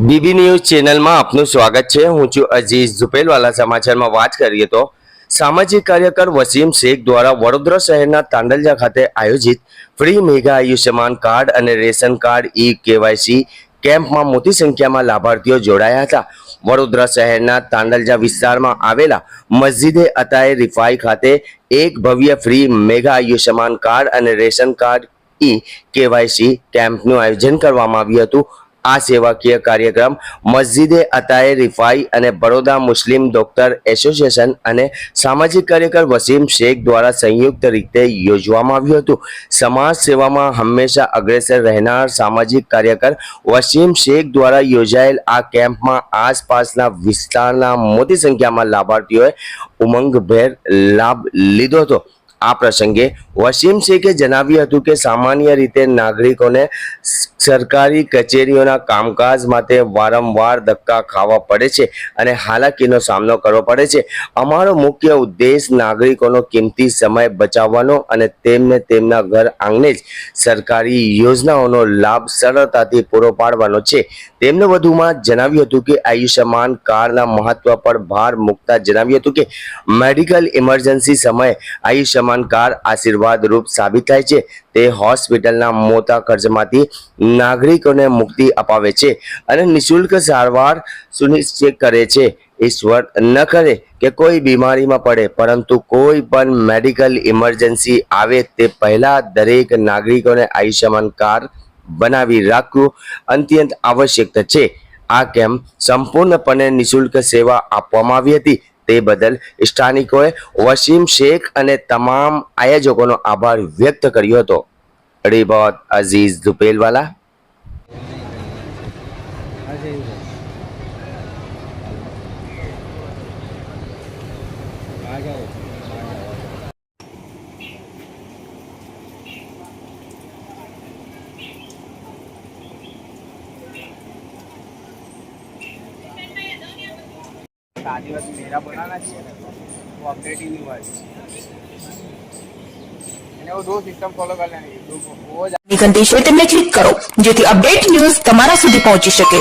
BB news ચેનલમાં આપનું સ્વાગત છે। હું છું અઝીઝ ઝુપેલવાલા। સમાચારમાં વાત કરીએ તો સામાજિક કાર્યકર વસીમ શેખ દ્વારા વડોદરા શહેરના તાંડલજા ખાતે આયોજિત ફ્રી મેગા આયુષ્યમાન કાર્ડ અને રેશન કાર્ડ કેવાયસી કેમ્પમાં મોટી સંખ્યામાં લાભાર્થીઓ જોડાયા હતા। વડોદરા શહેરના તાંડલજા વિસ્તારમાં આવેલા મસ્જિદે અતાએ રિફાઈ ખાતે એક ભવ્ય ફ્રી મેગા આયુષ્યમાન કાર્ડ અને રેશન કાર્ડ કેવાયસી કેમ્પનું આયોજન કરવામાં આવ્યું હતું। આ સેવાકીય કાર્યક્રમ મસ્જિદે અતાએ રિફાઈ અને બરોડા મુસ્લિમ ડોક્ટર એસોસિએશન અને સામાજિક કાર્યકર વસીમ શેખ દ્વારા સંયુક્ત રીતે યોજવામાં આવ્યું હતું। સમાજ સેવામાં હંમેશા અગ્રેસર રહેનાર સામાજિક કાર્યકર વસીમ શેખ દ્વારા યોજાયેલ આ કેમ્પમાં આસપાસના વિસ્તારના મોટી સંખ્યામાં લાભાર્થીઓએ ઉમંગભેર લાભ લીધો હતો। આ પ્રસંગે વસીમ શેખે જણાવ્યું હતું કે સામાન્ય રીતે નાગરિકોને સરકારી કચેરીઓના કામકાજ માટે વારંવાર ધક્કા ખાવા પડે છે અને હાલાકીનો સામનો કરવો પડે છે। અમારો મુખ્ય ઉદ્દેશ નાગરિકોનો કિંમતી સમય બચાવવાનો અને તેમને તેમના ઘર આંગણે જ સરકારી યોજનાઓનો લાભ સરળતાથી પૂરો પાડવાનો છે। તેમણે વધુમાં જણાવ્યું હતું કે આયુષ્યમાન કાર્ડના મહત્વ પર ભાર મૂકતા જણાવ્યું હતું કે મેડિકલ ઇમરજન્સી સમયે આયુષ્યમાન કાર્ડ આશીર્વાદ રૂપ સાબિત થાય છે। તે હોસ્પિટલના મોટા ખર્ચમાંથી નાગરિકોને મુક્તિ અપાવે છે અને નિઃશુલ્ક સારવાર સુનિશ્ચિત કરે છે। ઈશ્વર ન કરે કે કોઈ બીમારીમાં પડે, પરંતુ કોઈ પણ મેડિકલ ઇમરજન્સી આવે તે પહેલા દરેક નાગરિકોને આયુષ્યમાન કાર્ડ બનાવી રાખવું અત્યંત આવશ્યક છે। આ કેમ્પ સંપૂર્ણપણે નિઃશુલ્ક સેવા આપવામાં આવી હતી। તે બદલ સ્થાનિકોએ વસીમ શેખ અને તમામ આયોજકોનો આભાર વ્યક્ત કર્યો હતો। Report Aziz ઝુપેલવાલા। आदिवासी मेरा बनाना चाहिए वो अपडेट ही नहीं हुआ है। वो दो सिस्टम फॉलो कर लेंगे वो घंटी शेर क्लिक करो जेથી અપડેટ ન્યૂઝ તમારા સુધી પહોંચી શકે।